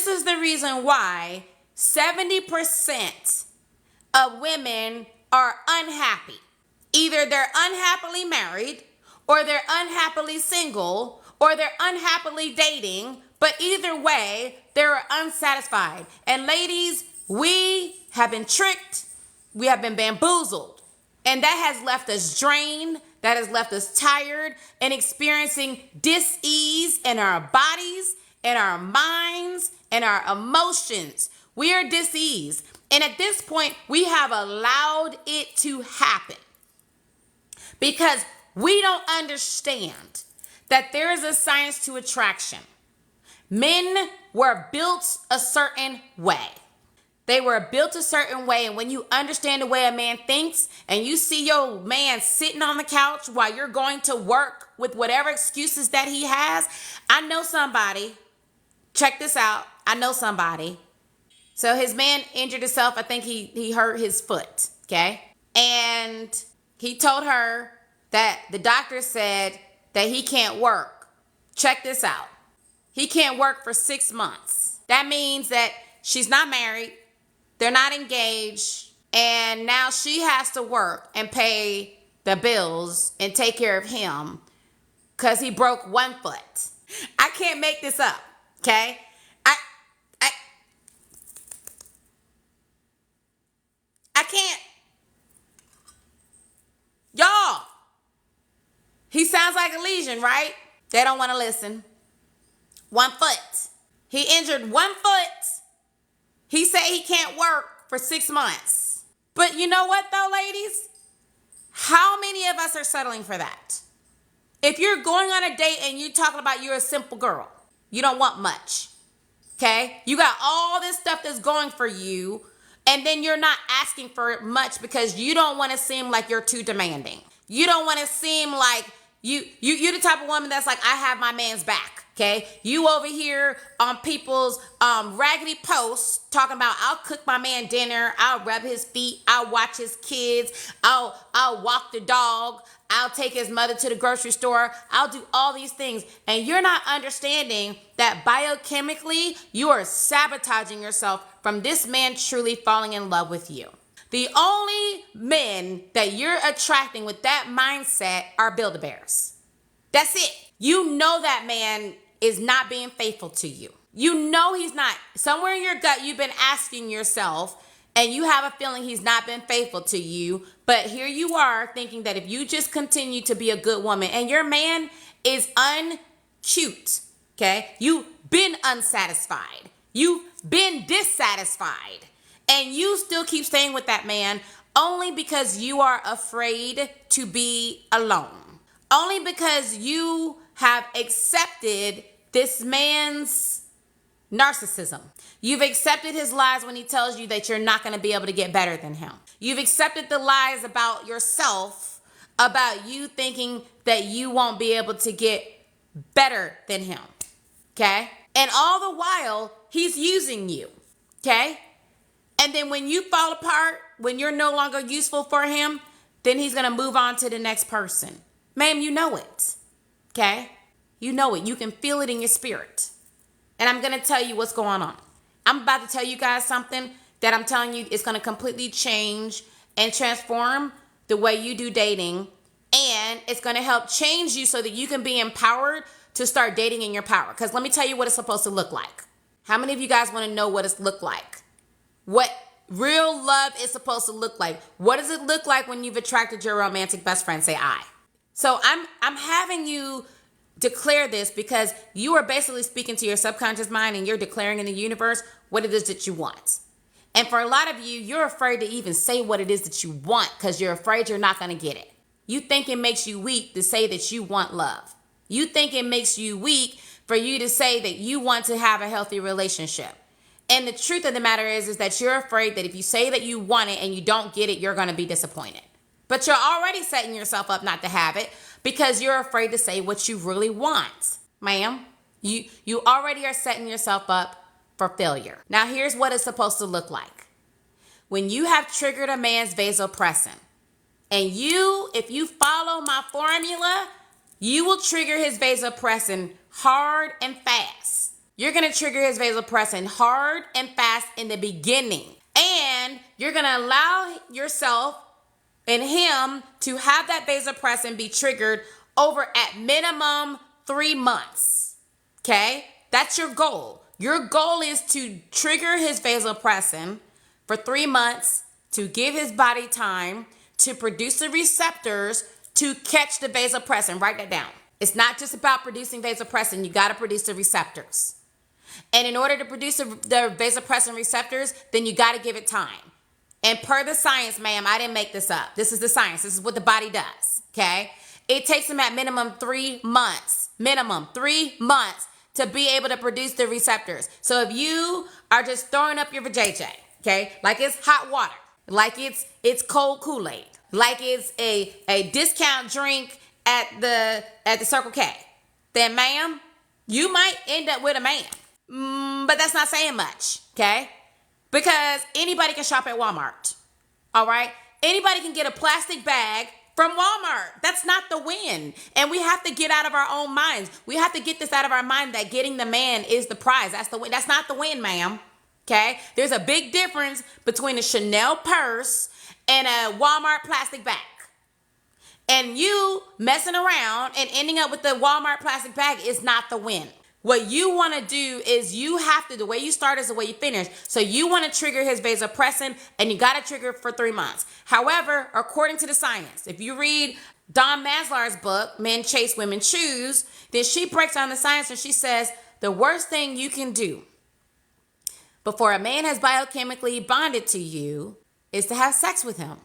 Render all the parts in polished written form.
this is the reason why 70% of women are unhappy. Either they're unhappily married, or they're unhappily single, or they're unhappily dating, but either way, they're unsatisfied. And ladies, we have been tricked, we have been bamboozled, and that has left us drained, that has left us tired and experiencing dis-ease in our bodies, in our minds, and our emotions. We are dis-ease. And at this point, we have allowed it to happen because we don't understand that there is a science to attraction. Men were built a certain way. They were built a certain way, and when you understand the way a man thinks and you see your man sitting on the couch while you're going to work with whatever excuses that he has, I know somebody, check this out, I know somebody. So his man injured himself. I think he hurt his foot, okay? And he told her that the doctor said that he can't work. Check this out. He can't work for 6 months. That means that she's not married, they're not engaged, and now she has to work and pay the bills and take care of him because he broke one foot. I can't make this up, okay? I can't. Y'all, he sounds like a lesion, right? They don't want to listen. 1 foot. He injured 1 foot. He said he can't work for 6 months. But you know what though, ladies? How many of us are settling for that? If you're going on a date and you're talking about you're a simple girl, you don't want much, okay? You got all this stuff that's going for you, and then you're not asking for much because you don't want to seem like you're too demanding. You don't want to seem like you're the type of woman that's like, I have my man's back, okay? You over here on people's raggedy posts talking about, I'll cook my man dinner, I'll rub his feet, I'll watch his kids, I'll walk the dog, I'll take his mother to the grocery store, I'll do all these things. And you're not understanding that biochemically, you are sabotaging yourself from this man truly falling in love with you. The only men that you're attracting with that mindset are Build-A-Bears. That's it. You know that man is not being faithful to you. You know he's not. Somewhere in your gut, you've been asking yourself, and you have a feeling he's not been faithful to you. But here you are thinking that if you just continue to be a good woman, and your man is uncute, okay? You've been unsatisfied. You've been dissatisfied. And you still keep staying with that man only because you are afraid to be alone. Only because you have accepted this man's narcissism. You've accepted his lies when he tells you that you're not going to be able to get better than him. You've accepted the lies about yourself, about you thinking that you won't be able to get better than him, okay? And all the while, he's using you, okay? And then when you fall apart, when you're no longer useful for him, then he's going to move on to the next person. Ma'am, you know it, okay? You know it. You can feel it in your spirit. And I'm going to tell you what's going on. I'm about to tell you guys something that I'm telling you is going to completely change and transform the way you do dating. And it's going to help change you so that you can be empowered to start dating in your power. Because let me tell you what it's supposed to look like. How many of you guys want to know what it's look like? What real love is supposed to look like? What does it look like when you've attracted your romantic best friend? Say I. So I'm having you declare this because you are basically speaking to your subconscious mind and you're declaring in the universe what it is that you want. And for a lot of you, you're afraid to even say what it is that you want because you're afraid you're not going to get it. You think it makes you weak to say that you want love. You think it makes you weak for you to say that you want to have a healthy relationship. And the truth of the matter is that you're afraid that if you say that you want it and you don't get it, you're going to be disappointed. But you're already setting yourself up not to have it because you're afraid to say what you really want. Ma'am, you already are setting yourself up for failure. Now, here's what it's supposed to look like. When you have triggered a man's vasopressin, and if you follow my formula, you will trigger his vasopressin hard and fast. you're going to trigger his vasopressin hard and fast in the beginning. And you're going to allow yourself and him to have that vasopressin be triggered over at minimum 3 months. Okay? That's your goal. Your goal is to trigger his vasopressin for 3 months to give his body time to produce the receptors to catch the vasopressin. Write that down. It's not just about producing vasopressin. You got to produce the receptors. And in order to produce the vasopressin receptors, then you got to give it time. And per the science, ma'am, I didn't make this up. This is the science. This is what the body does, okay? It takes them at minimum 3 months, to be able to produce the receptors. So if you are just throwing up your vajayjay, okay, like it's hot water, like it's cold Kool-Aid, like it's a discount drink at the Circle K, then ma'am, you might end up with a man. But that's not saying much, okay? Because anybody can shop at Walmart, all right? Anybody can get a plastic bag from Walmart. That's not the win. And we have to get out of our own minds. We have to get this out of our mind that getting the man is the prize. That's the win. That's not the win, ma'am, okay? There's a big difference between a Chanel purse and a Walmart plastic bag. And you messing around and ending up with the Walmart plastic bag is not the win. What you want to do is the way you start is the way you finish. So you want to trigger his vasopressin and you got to trigger it for 3 months. However, according to the science, if you read Dawn Maslar's book, Men Chase, Women Choose, then she breaks down the science and she says the worst thing you can do before a man has biochemically bonded to you is to have sex with him.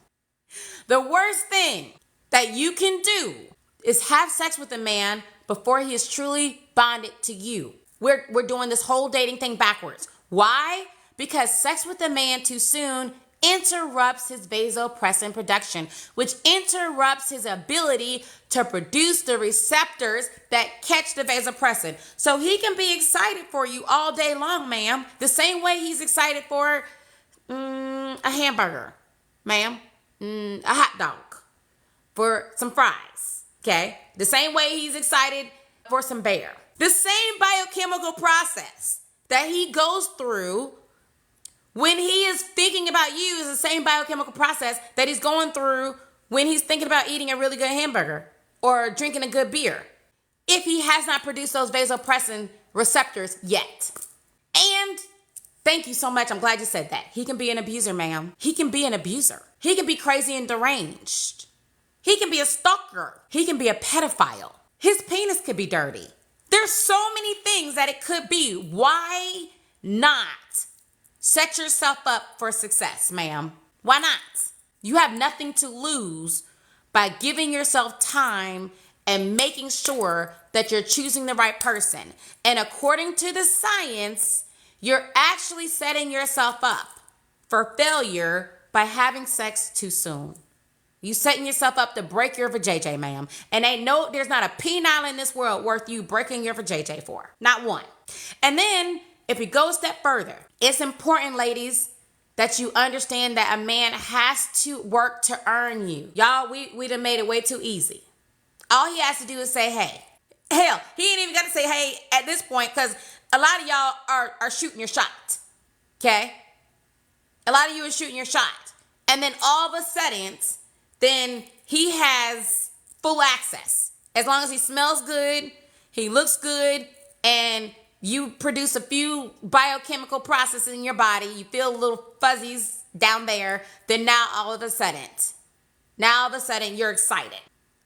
The worst thing that you can do is have sex with a man before he is truly bonded to you. We're doing this whole dating thing backwards. Why? Because sex with a man too soon interrupts his vasopressin production, which interrupts his ability to produce the receptors that catch the vasopressin. So he can be excited for you all day long, ma'am, the same way he's excited for a hamburger, ma'am, a hot dog, for some fries, okay? The same way he's excited for some bear. The same biochemical process that he goes through when he is thinking about you is the same biochemical process that he's going through when he's thinking about eating a really good hamburger or drinking a good beer, if he has not produced those vasopressin receptors yet. And thank you so much. I'm glad you said that. He can be an abuser, ma'am. He can be an abuser. He can be crazy and deranged. He can be a stalker. He can be a pedophile. His penis could be dirty. There's so many things that it could be. Why not set yourself up for success, ma'am? Why not? You have nothing to lose by giving yourself time and making sure that you're choosing the right person. And according to the science, you're actually setting yourself up for failure by having sex too soon. You setting yourself up to break your vajayjay, ma'am. And there's not a penile in this world worth you breaking your vajayjay for. Not one. And then, if we go a step further, it's important, ladies, that you understand that a man has to work to earn you. Y'all, we done made it way too easy. All he has to do is say, hey. Hell, he ain't even got to say hey at this point because a lot of y'all are shooting your shot. Okay? A lot of you are shooting your shot. And then all of a sudden, then he has full access. As long as he smells good, he looks good, and you produce a few biochemical processes in your body, you feel little fuzzies down there, then now all of a sudden you're excited.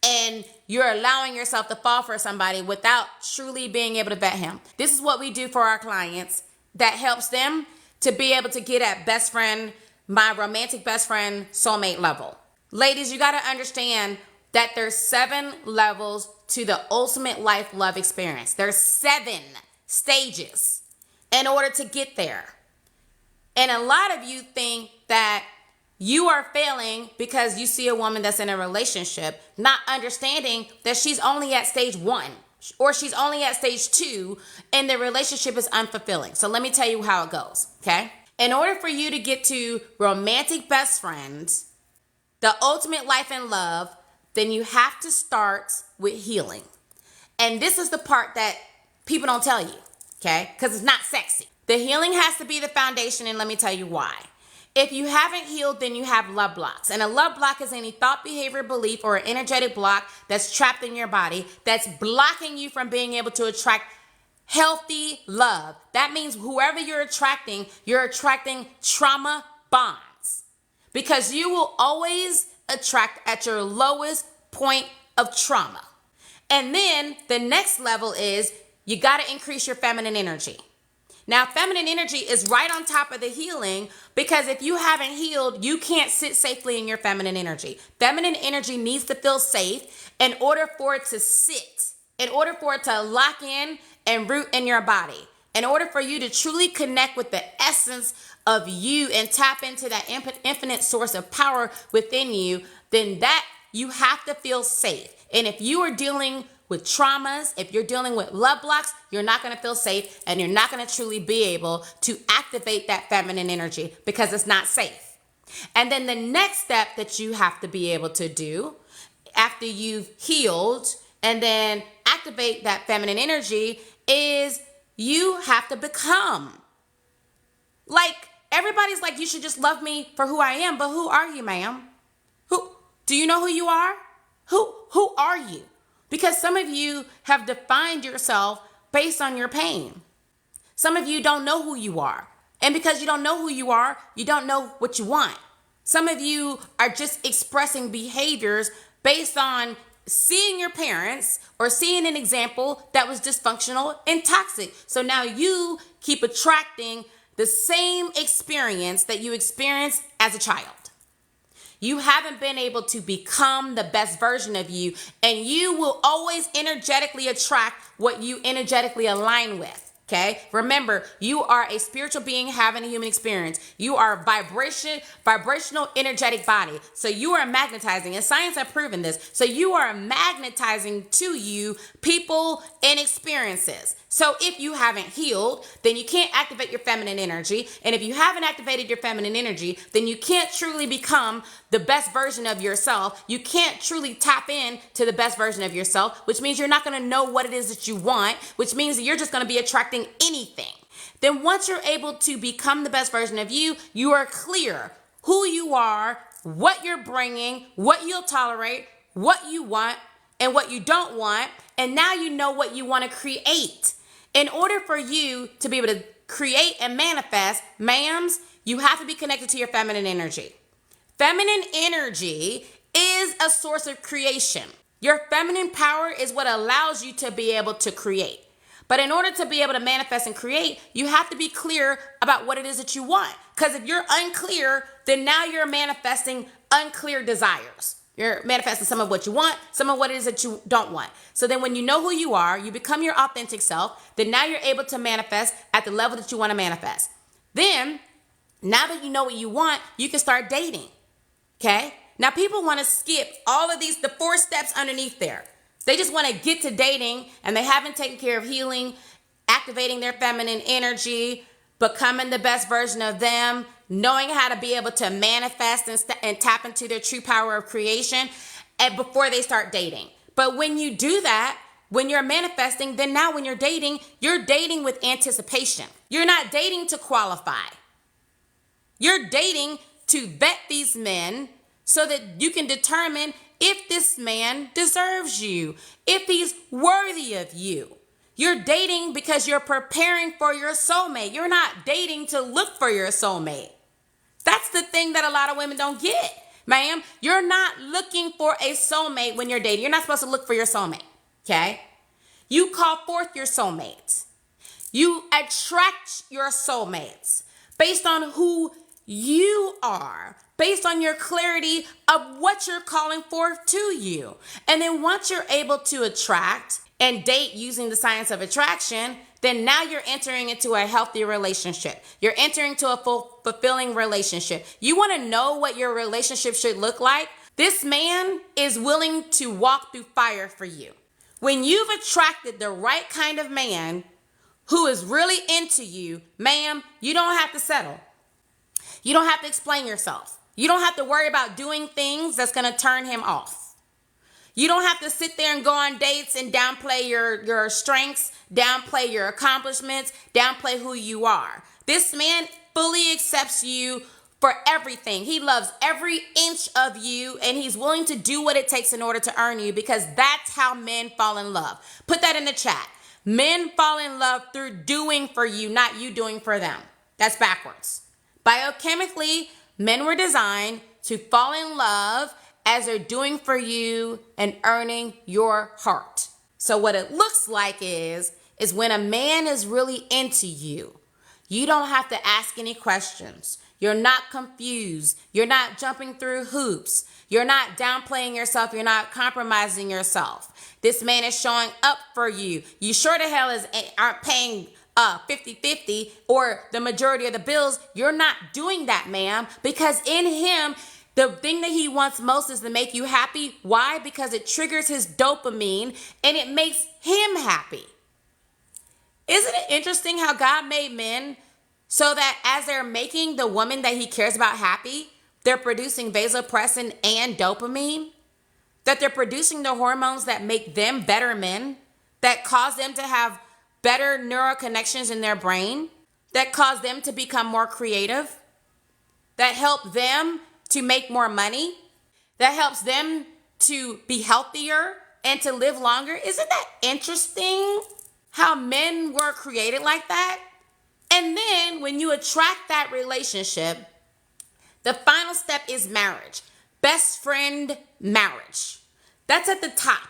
And you're allowing yourself to fall for somebody without truly being able to vet him. This is what we do for our clients that helps them to be able to get at best friend, my romantic best friend, soulmate level. Ladies, you got to understand that there's 7 levels to the ultimate life love experience. There's 7 stages in order to get there. And a lot of you think that you are failing because you see a woman that's in a relationship, not understanding that she's only at stage 1 or she's only at stage 2 and the relationship is unfulfilling. So let me tell you how it goes, okay? In order for you to get to romantic best friends, the ultimate life in love, then you have to start with healing. And this is the part that people don't tell you. okay? Because it's not sexy. The healing has to be the foundation, and let me tell you why. If you haven't healed, then you have love blocks. And a love block is any thought, behavior, belief, or energetic block that's trapped in your body that's blocking you from being able to attract healthy love. That means whoever you're attracting trauma bonds, because you will always attract at your lowest point of trauma. And then the next level is you got to increase your feminine energy. Now, feminine energy is right on top of the healing, because if you haven't healed, you can't sit safely in your feminine energy. Feminine energy needs to feel safe in order for it to sit, in order for it to lock in and root in your body, in order for you to truly connect with the essence of you and tap into that infinite source of power within you, then that you have to feel safe. And if you are dealing with traumas, if you're dealing with love blocks, you're not going to feel safe, and you're not going to truly be able to activate that feminine energy because it's not safe. And then the next step that you have to be able to do after you've healed and then activate that feminine energy is you have to become. Like, everybody's like, you should just love me for who I am, but who are you, ma'am? Do you know who you are? Who are you? Because some of you have defined yourself based on your pain. Some of you don't know who you are. And because you don't know who you are, you don't know what you want. Some of you are just expressing behaviors based on seeing your parents or seeing an example that was dysfunctional and toxic. So now you keep attracting the same experience that you experienced as a child. You haven't been able to become the best version of you, and you will always energetically attract what you energetically align with. Okay. Remember, you are a spiritual being having a human experience. You are a vibrational, energetic body. So you are magnetizing, and science has proven this. So you are magnetizing to you people and experiences. So if you haven't healed, then you can't activate your feminine energy. And if you haven't activated your feminine energy, then you can't truly become the best version of yourself. You can't truly tap in to the best version of yourself, which means you're not going to know what it is that you want, which means that you're just going to be attracting anything. Then once you're able to become the best version of you, you are clear who you are, what you're bringing, what you'll tolerate, what you want, and what you don't want. And now you know what you want to create. In order for you to be able to create and manifest, ma'ams, you have to be connected to your feminine energy. Feminine energy is a source of creation. Your feminine power is what allows you to be able to create. But in order to be able to manifest and create, you have to be clear about what it is that you want. Because if you're unclear, then now you're manifesting unclear desires. You're manifesting some of what you want, some of what it is that you don't want. So then when you know who you are, you become your authentic self, then now you're able to manifest at the level that you want to manifest. Then, now that you know what you want, you can start dating. Okay? Now people want to skip all of the 4 steps underneath there. They just want to get to dating, and they haven't taken care of healing, activating their feminine energy, becoming the best version of them, knowing how to be able to manifest and tap into their true power of creation, and before they start dating. But when you do that, when you're manifesting, then now when you're dating with anticipation. You're not dating to qualify. You're dating to vet these men so that you can determine if this man deserves you, if he's worthy of you. You're dating because you're preparing for your soulmate. You're not dating to look for your soulmate. That's the thing that a lot of women don't get, ma'am. You're not looking for a soulmate when you're dating. You're not supposed to look for your soulmate, okay? You call forth your soulmates. You attract your soulmates based on who you are, based on your clarity of what you're calling forth to you. And then once you're able to attract and date using the science of attraction, then now you're entering into a healthy relationship. You're entering into a fulfilling relationship. You want to know what your relationship should look like? This man is willing to walk through fire for you. When you've attracted the right kind of man who is really into you, ma'am, you don't have to settle. You don't have to explain yourself. You don't have to worry about doing things that's going to turn him off. You don't have to sit there and go on dates and downplay your strengths, downplay your accomplishments, downplay who you are. This man fully accepts you for everything. He loves every inch of you, and he's willing to do what it takes in order to earn you, because that's how men fall in love. Put that in the chat. Men fall in love through doing for you, not you doing for them. That's backwards. Biochemically, men were designed to fall in love as they're doing for you and earning your heart. So what it looks like is when a man is really into you, you don't have to ask any questions. You're not confused. You're not jumping through hoops. You're not downplaying yourself. You're not compromising yourself. This man is showing up for you. You sure the hell aren't paying 50-50 or the majority of the bills. You're not doing that, ma'am, because in him, the thing that he wants most is to make you happy. Why? Because it triggers his dopamine and it makes him happy. Isn't it interesting how God made men so that as they're making the woman that he cares about happy, they're producing vasopressin and dopamine? That they're producing the hormones that make them better men, that cause them to have better neural connections in their brain, that cause them to become more creative, that help them to make more money, that helps them to be healthier and to live longer. Isn't that interesting how men were created like that? And then when you attract that relationship, the final step is marriage. Best friend marriage. That's at the top.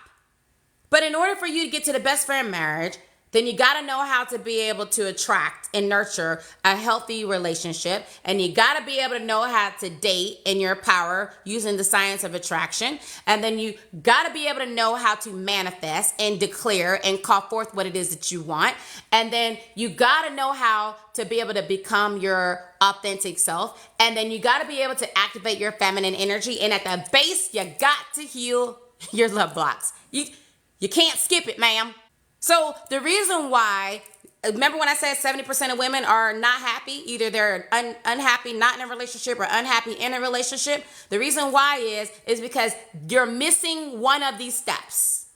But in order for you to get to the best friend marriage, then you got to know how to be able to attract and nurture a healthy relationship. And you got to be able to know how to date in your power using the science of attraction. And then you got to be able to know how to manifest and declare and call forth what it is that you want. And then you got to know how to be able to become your authentic self. And then you got to be able to activate your feminine energy. And at the base, you got to heal your love blocks. You can't skip it, ma'am. So the reason why, remember when I said 70% of women are not happy, either they're unhappy, not in a relationship, or unhappy in a relationship. The reason why is because you're missing one of these steps.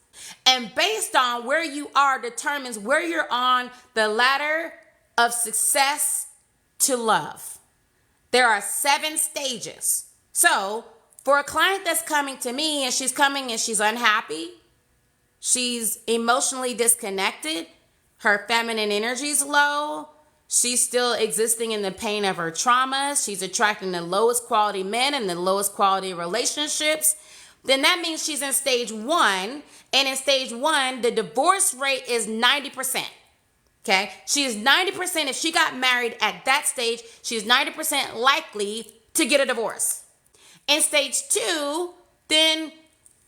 And based on where you are determines where you're on the ladder of success to love. There are 7 stages. So for a client that's coming to me and she's unhappy, she's emotionally disconnected, her feminine energy's low, she's still existing in the pain of her traumas, she's attracting the lowest quality men and the lowest quality relationships, then that means she's in stage 1. And in stage 1, the divorce rate is 90%. Okay? She is 90%, if she got married at that stage, she's 90% likely to get a divorce. In stage 2, then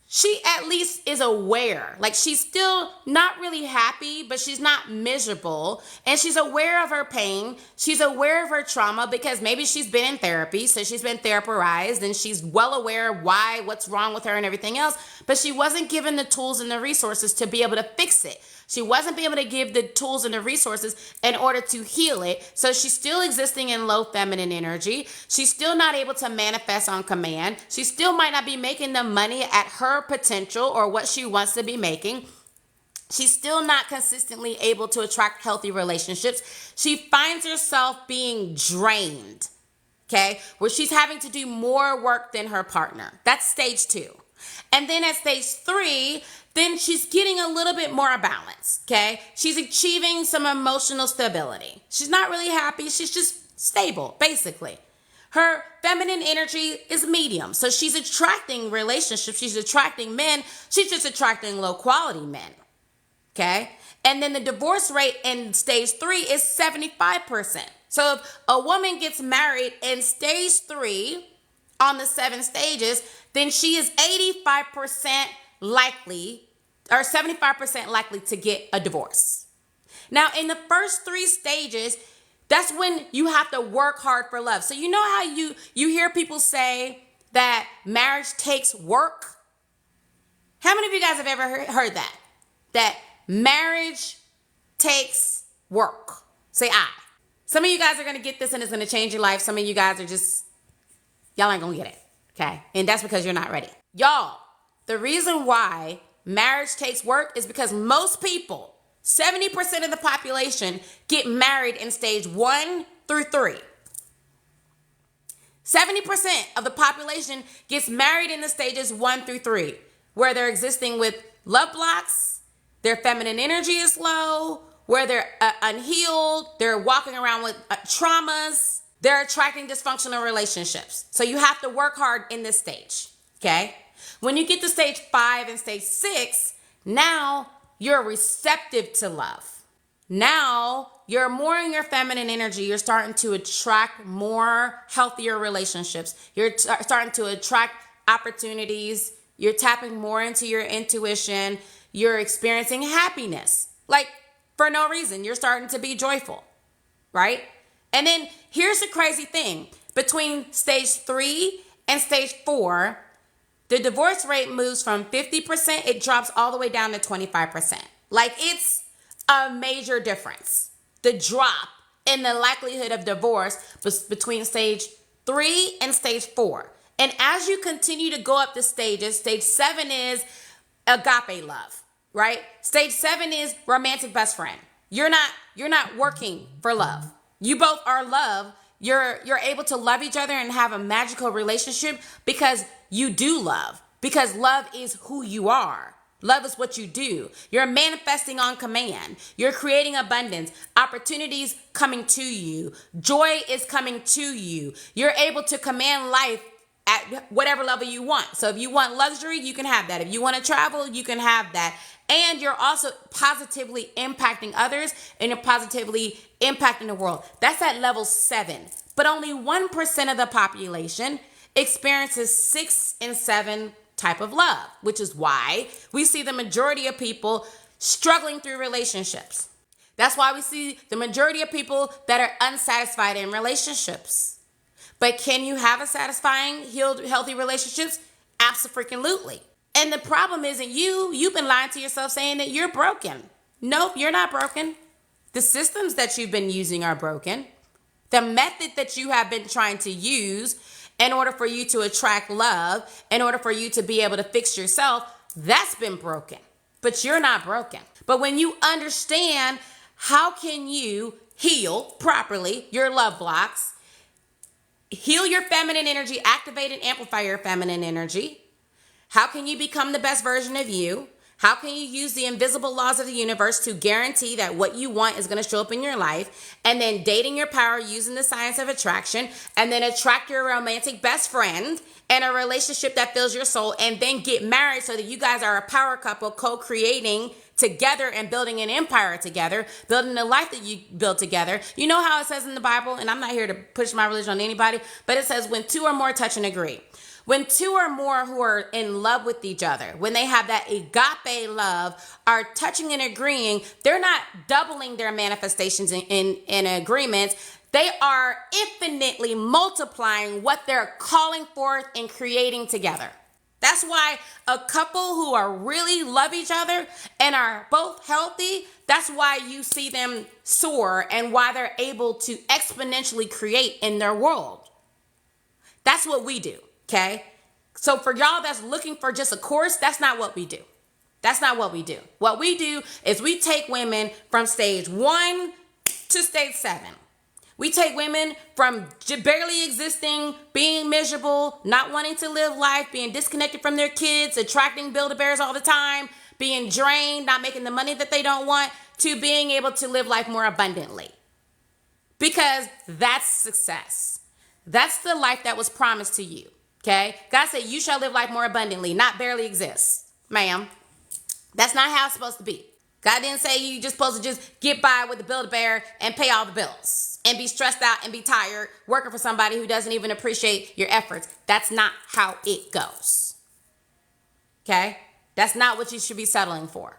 she at least is aware. Like, she's still not really happy, but she's not miserable. And she's aware of her pain. She's aware of her trauma because maybe she's been in therapy. So she's been therapized and she's well aware of what's wrong with her and everything else. But she wasn't given the tools and the resources to be able to fix it. She wasn't able to give the tools and the resources in order to heal it. So she's still existing in low feminine energy. She's still not able to manifest on command. She still might not be making the money at her potential or what she wants to be making. She's still not consistently able to attract healthy relationships. She finds herself being drained, okay, where she's having to do more work than her partner. That's stage 2. And then at stage 3, then she's getting a little bit more balance, okay? She's achieving some emotional stability. She's not really happy. She's just stable, basically. Her feminine energy is medium. So she's attracting relationships. She's attracting men. She's just attracting low quality men, okay? And then the divorce rate in stage 3 is 75%. So if a woman gets married in stage 3 on the 7 stages, then she is 85% likely or 75% likely to get a divorce. Now, in the first 3 stages, that's when you have to work hard for love. So you know how you hear people say that marriage takes work? How many of you guys have ever heard that? That marriage takes work. Say I. Some of you guys are going to get this and it's going to change your life. Some of you guys are y'all ain't going to get it. Okay? And that's because you're not ready. Y'all, The reason why marriage takes work is because most people, 70% of the population, get married in stage 1 through 3. 70% of the population gets married in the stages 1 through 3, where they're existing with love blocks, their feminine energy is low, where they're unhealed, they're walking around with traumas, they're attracting dysfunctional relationships. So you have to work hard in this stage, okay? When you get to stage 5 and stage 6, now you're receptive to love. Now you're more in your feminine energy. You're starting to attract more healthier relationships. You're starting to attract opportunities. You're tapping more into your intuition. You're experiencing happiness. Like, for no reason. You're starting to be joyful, right? And then here's the crazy thing. Between stage 3 and stage 4, the divorce rate moves from 50%, it drops all the way down to 25%. Like, it's a major difference. The drop in the likelihood of divorce between stage 3 and stage 4. And as you continue to go up the stages, stage 7 is agape love, right? Stage 7 is romantic best friend. You're not working for love. You both are love. You're able to love each other and have a magical relationship because you do love. Because love is who you are. Love is what you do. You're manifesting on command. You're creating abundance. Opportunities coming to you. Joy is coming to you. You're able to command life at whatever level you want. So if you want luxury, you can have that. If you want to travel, you can have that. And you're also positively impacting others and you're positively impacting the world. That's at level 7. But only 1% of the population experiences 6 and 7 type of love, which is why we see the majority of people struggling through relationships. That's why we see the majority of people that are unsatisfied in relationships. But can you have a satisfying, healed, healthy relationships? Absolutely. And the problem isn't you. You've been lying to yourself saying that you're broken. Nope, you're not broken. The systems that you've been using are broken. The method that you have been trying to use in order for you to attract love, in order for you to be able to fix yourself, that's been broken. But you're not broken. But when you understand how can you heal properly your love blocks, heal your feminine energy, activate and amplify your feminine energy, how can you become the best version of you? How can you use the invisible laws of the universe to guarantee that what you want is going to show up in your life? And then dating your power using the science of attraction, and then attract your romantic best friend and a relationship that fills your soul, and then get married so that you guys are a power couple co-creating together and building an empire together, building the life that you build together. You know how it says in the Bible, and I'm not here to push my religion on anybody, but it says when 2 or more touch and agree. When 2 or more who are in love with each other, when they have that agape love, are touching and agreeing, they're not doubling their manifestations in agreements. They are infinitely multiplying what they're calling forth and creating together. That's why a couple who are really love each other and are both healthy, that's why you see them soar and why they're able to exponentially create in their world. That's what we do. Okay, so for y'all that's looking for just a course, that's not what we do. That's not what we do. What we do is we take women from stage 1 to stage 7. We take women from barely existing, being miserable, not wanting to live life, being disconnected from their kids, attracting Build-A-Bears all the time, being drained, not making the money that they don't want, to being able to live life more abundantly. Because that's success. That's the life that was promised to you. Okay, God said you shall live life more abundantly, not barely exist. Ma'am, that's not how it's supposed to be. God didn't say you just supposed to just get by with the Build-A-Bear and pay all the bills and be stressed out and be tired working for somebody who doesn't even appreciate your efforts. That's not how it goes. Okay, that's not what you should be settling for.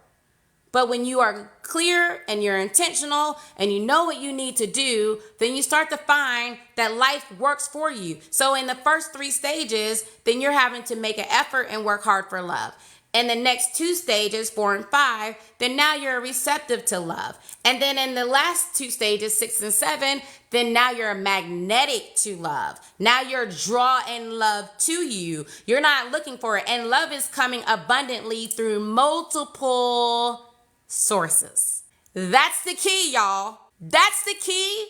But when you are clear and you're intentional and you know what you need to do, then you start to find that life works for you. So in the first 3 stages, then you're having to make an effort and work hard for love. in the next two stages, 4 and 5, then now you're receptive to love. And then in the last two stages, 6 and 7, then now you're magnetic to love. Now you're drawing love to you. You're not looking for it. And love is coming abundantly through multiple sources. That's the key, y'all. That's the key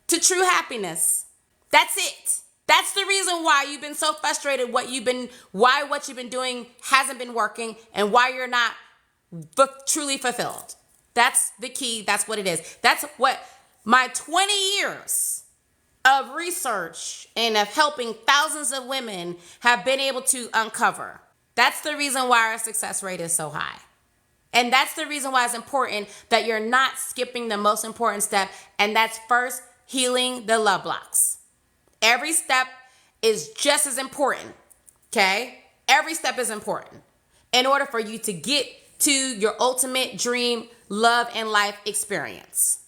to true happiness. That's it. That's the reason why you've been so frustrated, why what you've been doing hasn't been working, and why you're not truly fulfilled. That's the key. That's what it is. That's what my 20 years of research and of helping thousands of women have been able to uncover. That's the reason why our success rate is so high. And that's the reason why it's important that you're not skipping the most important step, and that's first healing the love blocks. Every step is just as important, okay? Every step is important in order for you to get to your ultimate dream, love, and life experience.